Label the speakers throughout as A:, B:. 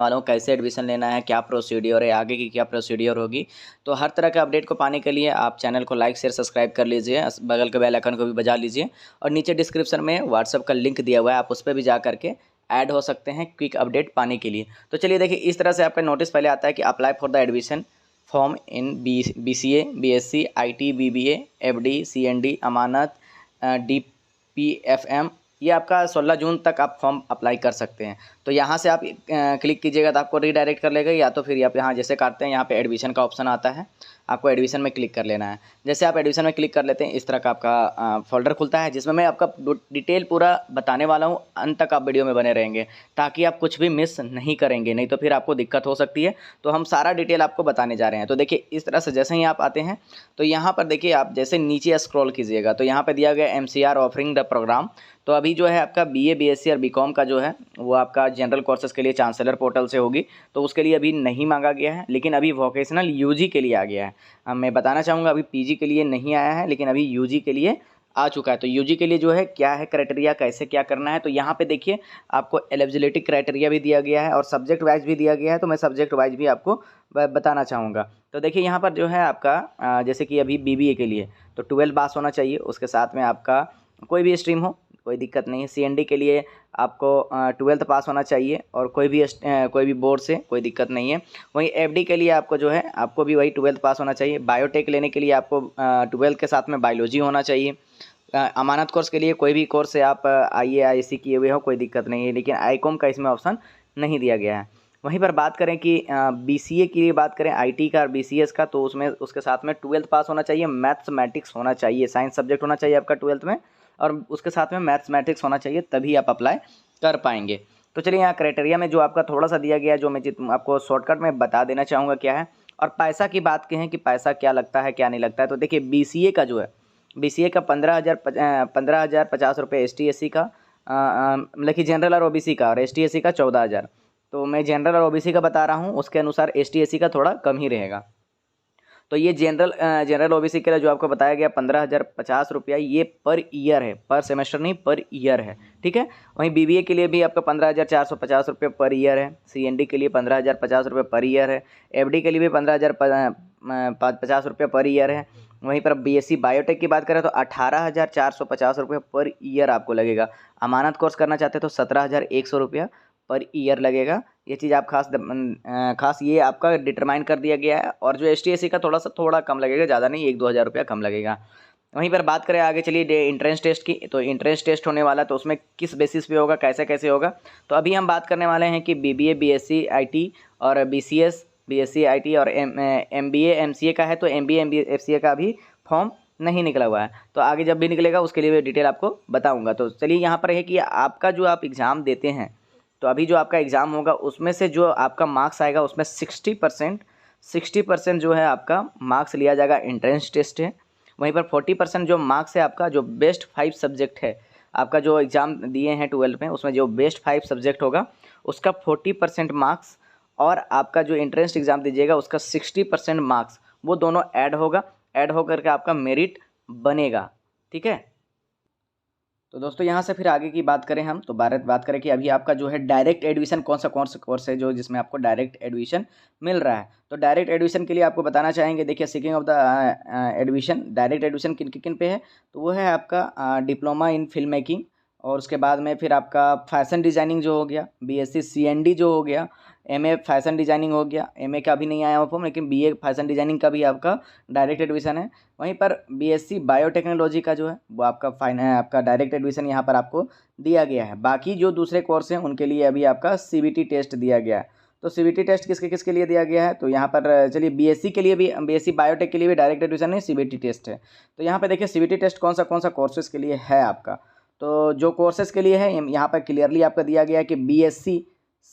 A: वालों कैसे एडमिशन लेना है, क्या प्रोसीड्योर है, आगे की क्या प्रोसीड्योर होगी। तो हर तरह के अपडेट को पाने के लिए आप चैनल को लाइक शेयर सब्सक्राइब कर लीजिए, बगल के बेल आइकन को भी बजा लीजिए और नीचे डिस्क्रिप्शन में व्हाट्सअप का लिंक दिया हुआ है, आप उस पर भी जा करके ऐड हो सकते हैं क्विक अपडेट पाने के लिए। तो चलिए देखिए, इस तरह से आपका नोटिस पहले आता है कि apply for the admission form in BCA, BSc, IT, BBA, FD, CND, Amanat, DPFM। ये आपका 16 जून तक आप फॉर्म अप्लाई कर सकते हैं। तो यहाँ से आप क्लिक कीजिएगा तो आपको रीडायरेक्ट कर लेगा, या तो फिर आप यहाँ जैसे करते हैं यहाँ पे एडमिशन का ऑप्शन आता है, आपको एडमिशन में क्लिक कर लेना है। जैसे आप एडमिशन में क्लिक कर लेते हैं इस तरह का आपका फोल्डर खुलता है, जिसमें मैं आपका डिटेल पूरा बताने वाला हूँ। अंत तक आप वीडियो में बने रहेंगे ताकि आप कुछ भी मिस नहीं करेंगे, नहीं तो फिर आपको दिक्कत हो सकती है। तो हम सारा डिटेल आपको बताने जा रहे हैं। तो देखिए, इस तरह से जैसे ही आप आते हैं तो यहाँ पर देखिए, आप जैसे नीचे स्क्रॉल कीजिएगा तो यहाँ पर दिया गया MCR ऑफरिंग द प्रोग्राम। तो अभी जो है आपका BA, BSc और BCom का जो है वो आपका जनरल कोर्सेज के लिए चांसलर पोर्टल से होगी, तो उसके लिए अभी नहीं मांगा गया है, लेकिन अभी वोकेशनल UG के लिए आ गया है। मैं बताना चाहूँगा अभी PG के लिए नहीं आया है, लेकिन अभी UG के लिए आ चुका है। तो UG के लिए जो है क्या है क्राइटेरिया, कैसे क्या करना है, तो यहाँ पे देखिए आपको एलिजिबिलिटी क्राइटेरिया भी दिया गया है और सब्जेक्ट वाइज भी दिया गया है। तो मैं सब्जेक्ट वाइज भी आपको बताना चाहूँगा। तो देखिए यहाँ पर जो है आपका जैसे कि अभी BBA के लिए तो 12 पास होना चाहिए, उसके साथ में आपका कोई भी स्ट्रीम हो, कोई दिक्कत नहीं है। CND के लिए आपको 12th पास होना चाहिए और कोई भी बोर्ड से कोई दिक्कत नहीं है। वहीं FD के लिए आपको जो है आपको भी वही 12th पास होना चाहिए। बायोटेक लेने के लिए आपको 12th के साथ में बायोलॉजी होना चाहिए। अमानत कोर्स के लिए कोई भी कोर्स से आप IAIC किए हुए हो, कोई दिक्कत नहीं है, लेकिन ICOM का इसमें ऑप्शन नहीं दिया गया है। वहीं पर बात करें कि BCA की बात करें, IT का और BCS का, तो उसमें उसके साथ में 12th पास होना चाहिए, मैथमेटिक्स होना चाहिए, साइंस सब्जेक्ट होना चाहिए आपका 12th में, और उसके साथ में मैथमेटिक्स होना चाहिए, तभी आप अप्लाई कर पाएंगे। तो चलिए यहाँ क्राइटेरिया में जो आपका थोड़ा सा दिया गया है, जो मैं आपको शॉर्टकट में बता देना चाहूँगा क्या है। और पैसा की बात कहें कि पैसा क्या लगता है क्या नहीं लगता है, तो देखिए BCA का जो है, BCA का 15,050 रुपये ST SC का, मतलब कि जनरल और OBC का, और ST SC का 14,000। तो मैं जनरल और OBC का बता रहा हूँ, उसके अनुसार ST SC का थोड़ा कम ही रहेगा। तो ये जनरल OBC के लिए जो आपको बताया गया 15,050 रुपया, ये पर ईयर है, पर सेमेस्टर नहीं, पर ईयर है, ठीक है। वहीं BBA के लिए भी आपका 15,450 रुपये पर ईयर है। CND के लिए 15,050 रुपये पर ईयर है। FD के लिए भी 15,050 रुपये पर ईयर है। वहीं पर BSc बायोटेक की बात करें तो 18,450 रुपये पर ईयर आपको लगेगा। अमानत कोर्स करना चाहते हैं तो 17,100 रुपया पर ईयर लगेगा। ये चीज़ आप खास ये आपका डिटरमाइन कर दिया गया है। और जो ST SC का थोड़ा कम लगेगा, ज़्यादा नहीं, 1-2 हज़ार रुपया कम लगेगा। वहीं पर बात करें आगे, चलिए इंट्रेंस टेस्ट की, तो इंट्रेंस टेस्ट होने वाला, तो उसमें किस बेसिस पे होगा, कैसे कैसे होगा, तो अभी हम बात करने वाले हैं कि BBA, BSc, IT और BCS, BSc, IT और MBA, MCA का है, तो MBA, MCA का अभी फॉर्म नहीं निकला हुआ है। तो आगे जब भी निकलेगा उसके लिए डिटेल आपको बताऊँगा। तो चलिए यहाँ पर है कि आपका जो आप एग्ज़ाम देते हैं, तो अभी जो आपका एग्ज़ाम होगा उसमें से जो आपका मार्क्स आएगा उसमें 60% जो है आपका मार्क्स लिया जाएगा, एंट्रेंस टेस्ट है। वहीं पर 40% जो मार्क्स है आपका, जो बेस्ट 5 सब्जेक्ट है, आपका जो एग्ज़ाम दिए हैं 12 में, उसमें जो बेस्ट 5 सब्जेक्ट होगा उसका 40% मार्क्स, और आपका जो एंट्रेंस एग्ज़ाम दीजिएगा उसका 60% मार्क्स, वो दोनों ऐड होकर के आपका मेरिट बनेगा, ठीक है। तो दोस्तों यहाँ से फिर आगे की बात करें हम, तो बात करें कि अभी आपका जो है डायरेक्ट एडमिशन कौन सा कोर्स है जो जिसमें आपको डायरेक्ट एडमिशन मिल रहा है। तो डायरेक्ट एडमिशन के लिए आपको बताना चाहेंगे, देखिए seeking of the admission, direct admission किन किन पे है, तो वो है आपका डिप्लोमा इन फिल्म मेकिंग, और उसके बाद में फिर आपका फैशन डिज़ाइनिंग जो हो गया, BSc CND जो हो गया, MA फैशन डिज़ाइनिंग हो गया, MA का भी नहीं आया हुआ फॉर्म, लेकिन BA फैशन डिज़ाइनिंग का भी आपका डायरेक्ट एडमिशन है। वहीं पर BSc बायोटेक्नोलॉजी का जो है वो आपका डायरेक्ट एडमिशन यहाँ पर आपको दिया गया है। बाकी जो दूसरे कोर्स हैं उनके लिए अभी आपका CBT टेस्ट दिया गया है। तो CBT टेस्ट किसके किसके लिए दिया गया है, तो यहाँ पर चलिए BSc के लिए भी, BSc बायोटेक के लिए भी डायरेक्ट एडमिशन नहीं, CBT टेस्ट है। तो यहाँ पर देखिए CBT टेस्ट कौन सा कोर्सेज़ के लिए है आपका, तो जो कोर्सेज़ के लिए है यहाँ पर क्लियरली आपका दिया गया है कि BSc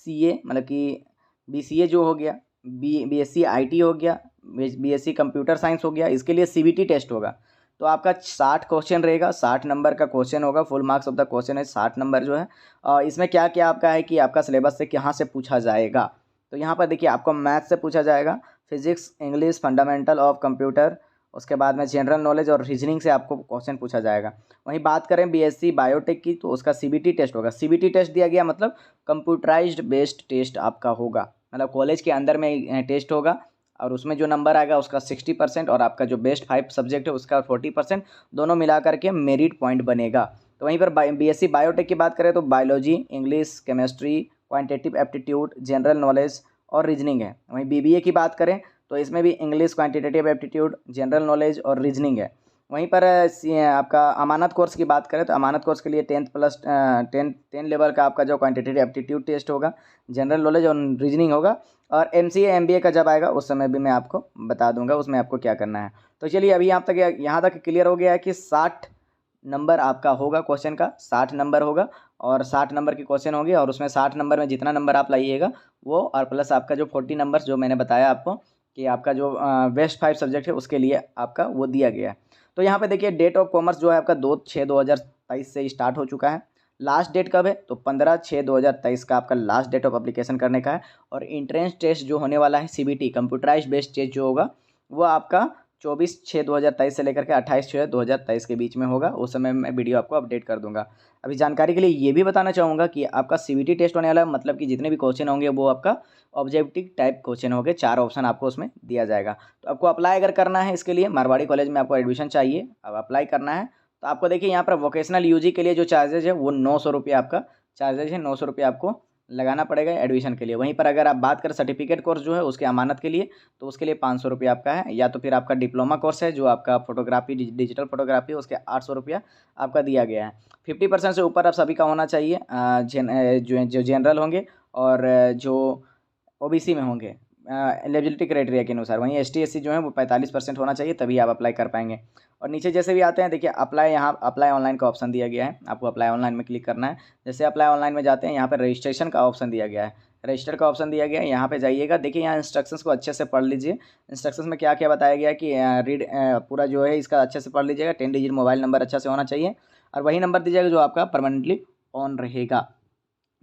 A: CA, मतलब कि BCA जो हो गया, BSc IT हो गया, BSc कंप्यूटर साइंस हो गया, इसके लिए CBT टेस्ट होगा। तो आपका 60 क्वेश्चन रहेगा, 60 नंबर का क्वेश्चन होगा, full marks of the question है 60 नंबर जो है। इसमें क्या क्या आपका है कि आपका सिलेबस से कहाँ से पूछा जाएगा, तो यहाँ पर देखिए आपको मैथ से पूछा जाएगा, physics, English, fundamental of computer, उसके बाद में जनरल नॉलेज और रीजनिंग से आपको क्वेश्चन पूछा जाएगा। वहीं बात करें बीएससी बायोटेक की, तो उसका सीबीटी टेस्ट होगा। सीबीटी टेस्ट दिया गया मतलब कंप्यूटराइज्ड बेस्ड टेस्ट आपका होगा, मतलब कॉलेज के अंदर में टेस्ट होगा और उसमें जो नंबर आएगा उसका 60% और आपका जो बेस्ट 5 सब्जेक्ट है उसका 40%, दोनों मिला करके मेरिट पॉइंट बनेगा। तो वहीं पर बीएससी बायोटेक की बात करें तो biology, English, chemistry, quantitative aptitude, general knowledge और रीजनिंग है। वहीं बीबीए की बात करें तो इसमें भी English, quantitative aptitude, general knowledge और रीजनिंग है। वहीं पर आपका अमानत कोर्स की बात करें तो अमानत कोर्स के लिए 10 लेवल का आपका जो क्वांटिटेटिव एप्टीट्यूड टेस्ट होगा, जनरल नॉलेज और रीजनिंग होगा। और एमसीए एमबीए का जब आएगा उस समय भी मैं आपको बता दूंगा उसमें आपको क्या करना है। तो चलिए अभी यहाँ तक क्लियर हो गया है कि 60 नंबर आपका होगा, क्वेश्चन का 60 नंबर होगा और 60 नंबर की क्वेश्चन होगी और उसमें 60 नंबर में जितना नंबर आप लाइएगा वो और प्लस आपका जो 40 नंबर्स जो मैंने बताया आपको कि आपका जो बेस्ट 5 सब्जेक्ट है उसके लिए आपका वो दिया गया है। तो यहाँ पे देखिए डेट ऑफ कॉमर्स जो है आपका 2/6/2023 से स्टार्ट हो चुका है। लास्ट डेट कब है तो 15/6/2023 का आपका लास्ट डेट ऑफ एप्लीकेशन करने का है। और इंट्रेंस टेस्ट जो होने वाला है सीबीटी कंप्यूटराइज्ड बेस्ड टेस्ट जो होगा वो आपका 24/6/2023 से लेकर के 28/6/2023 के बीच में होगा। उस समय मैं वीडियो आपको अपडेट कर दूंगा। अभी जानकारी के लिए ये भी बताना चाहूँगा कि आपका सीबीटी टेस्ट होने वाला है, मतलब कि जितने भी क्वेश्चन होंगे वो आपका ऑब्जेक्टिव टाइप क्वेश्चन होंगे, 4 ऑप्शन आपको उसमें दिया जाएगा। तो आपको अप्लाई अगर करना है इसके लिए, मारवाड़ी कॉलेज में आपको एडमिशन चाहिए, अब अप्लाई करना है तो आपको देखिए यहाँ पर वोकेशनल यूजी के लिए जो चार्जेज है वो 900 रुपये आपका चार्जेज है, 900 रुपये आपको लगाना पड़ेगा एडमिशन के लिए। वहीं पर अगर आप बात करें सर्टिफिकेट कोर्स जो है उसके अमानत के लिए तो उसके लिए 500 रुपये आपका है, या तो फिर आपका डिप्लोमा कोर्स है जो आपका फोटोग्राफी डिजिटल फोटोग्राफी उसके 800 रुपया आपका दिया गया है। 50% से ऊपर आप सभी का होना चाहिए, जो जनरल होंगे और जो ओबीसी में होंगे एलिजिबिलिटी क्राइटेरिया के अनुसार। वहीं एसटी एससी जो है वो 45% होना चाहिए, तभी आप अप्लाई कर पाएंगे। और नीचे जैसे भी आते हैं देखिए अप्लाई, यहाँ अप्लाई ऑनलाइन का ऑप्शन दिया गया है, आपको अप्लाई ऑनलाइन में क्लिक करना है। जैसे अप्लाई ऑनलाइन में जाते हैं यहाँ पर रजिस्ट्रेशन का ऑप्शन दिया गया है, रजिस्टर का ऑप्शन दिया गया है, यहाँ पे जाइएगा। देखिए यहाँ इंस्ट्रक्शंस को अच्छे से पढ़ लीजिए, इंस्ट्रक्शंस में क्या क्या बताया गया है कि रीड पूरा जो है इसका अच्छे से पढ़ लीजिएगा। 10 डिजिट मोबाइल नंबर अच्छा से होना चाहिए और वही नंबर दीजिएगा जो आपका परमानेंटली ऑन रहेगा।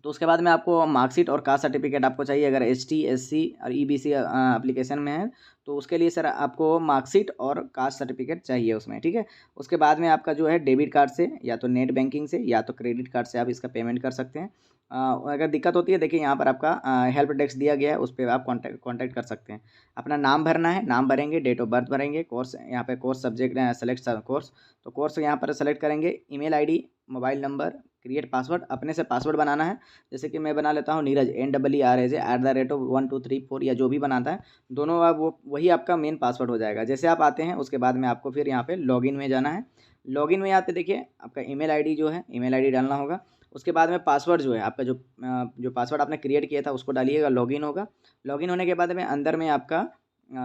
A: तो उसके बाद में आपको मार्कशीट और कास्ट सर्टिफिकेट आपको चाहिए, अगर एसटी एससी और ईबीसी एप्लीकेशन में है तो उसके लिए सर आपको मार्कशीट और कास्ट सर्टिफिकेट चाहिए उसमें, ठीक है। उसके बाद में आपका जो है डेबिट कार्ड से या तो नेट बैंकिंग से या तो क्रेडिट कार्ड से आप इसका पेमेंट कर सकते हैं। अगर दिक्कत होती है देखिए यहाँ पर आपका हेल्प डेस्क दिया गया है, उस पर आप कॉन्टैक्ट कर सकते हैं। अपना नाम भरना है, नाम भरेंगे, डेट ऑफ बर्थ भरेंगे, कोर्स यहाँ पे कोर्स सब्जेक्ट सेलेक्ट कोर्स, तो कोर्स यहाँ पर सेलेक्ट करेंगे, email ID, mobile number, create password, अपने से पासवर्ड बनाना है। जैसे कि मैं बना लेता हूँ नीरज NEERAJ @1 2 3 4 या जो भी बनाता है, दोनों आप वो वही आपका मेन पासवर्ड हो जाएगा। जैसे आप आते हैं उसके बाद में आपको फिर यहाँ पे लॉगिन में जाना है। लॉगिन में यहाँ पे देखिए आपका ईमेल आईडी जो है ईमेल आईडी डालना होगा। उसके बाद में पासवर्ड जो है आपका जो पासवर्ड आपने क्रिएट किया था उसको डालिएगा, लॉगिन होगा। लॉगिन होने के बाद में अंदर में आपका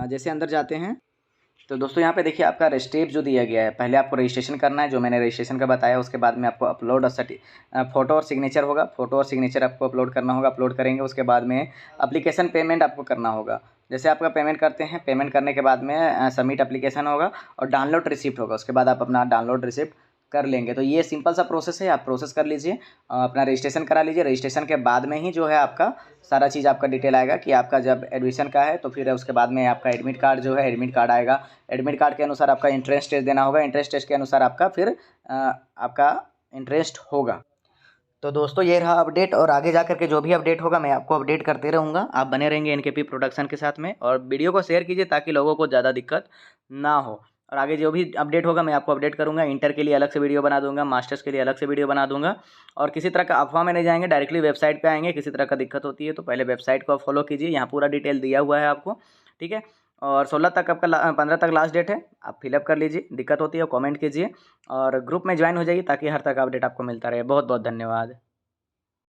A: जैसे अंदर जाते हैं तो दोस्तों यहाँ पे देखिए आपका स्टेप जो दिया गया है, पहले आपको रजिस्ट्रेशन करना है जो मैंने रजिस्ट्रेशन का बताया। उसके बाद में आपको अपलोड फोटो और सिग्नेचर होगा, फोटो और सिग्नेचर आपको अपलोड करना होगा, अपलोड करेंगे। उसके बाद में एप्लीकेशन पेमेंट आपको करना होगा। जैसे आपका पेमेंट करते हैं, पेमेंट करने के बाद में सबमिट एप्लीकेशन होगा और डाउनलोड रिसिप्ट होगा। उसके बाद आप अपना डाउनलोड रिसिप्ट कर लेंगे। तो ये सिंपल सा प्रोसेस है, आप प्रोसेस कर लीजिए, अपना रजिस्ट्रेशन करा लीजिए। रजिस्ट्रेशन के बाद में ही जो है आपका सारा चीज़ आपका डिटेल आएगा कि आपका जब एडमिशन का है तो फिर उसके बाद में आपका एडमिट कार्ड जो है एडमिट कार्ड आएगा। एडमिट कार्ड के अनुसार आपका इंट्रेंस टेस्ट देना होगा, इंट्रेंस टेस्ट के अनुसार आपका फिर आपका इंटरेस्ट होगा। तो दोस्तों ये रहा अपडेट, और आगे जा करके जो भी अपडेट होगा मैं आपको अपडेट करते रहूँगा। आप बने रहेंगे एनकेपी प्रोडक्शन के साथ में, और वीडियो को शेयर कीजिए ताकि लोगों को ज़्यादा दिक्कत ना हो। और आगे जो भी अपडेट होगा मैं आपको अपडेट करूँगा। इंटर के लिए अलग से वीडियो बना दूंगा, मास्टर्स के लिए अलग से वीडियो बना दूंगा। और किसी तरह का अफवाह में नहीं जाएंगे, डायरेक्टली वेबसाइट पे आएंगे। किसी तरह का दिक्कत होती है तो पहले वेबसाइट को फॉलो कीजिए, यहाँ पूरा डिटेल दिया हुआ है आपको, ठीक है। और 16 तक आपका 15 तक लास्ट डेट है, आप फिलअप कर लीजिए। दिक्कत होती है कमेंट कीजिए और ग्रुप में ज्वाइन हो जाइए ताकि हर तक अपडेट आपको मिलता रहे। बहुत बहुत धन्यवाद।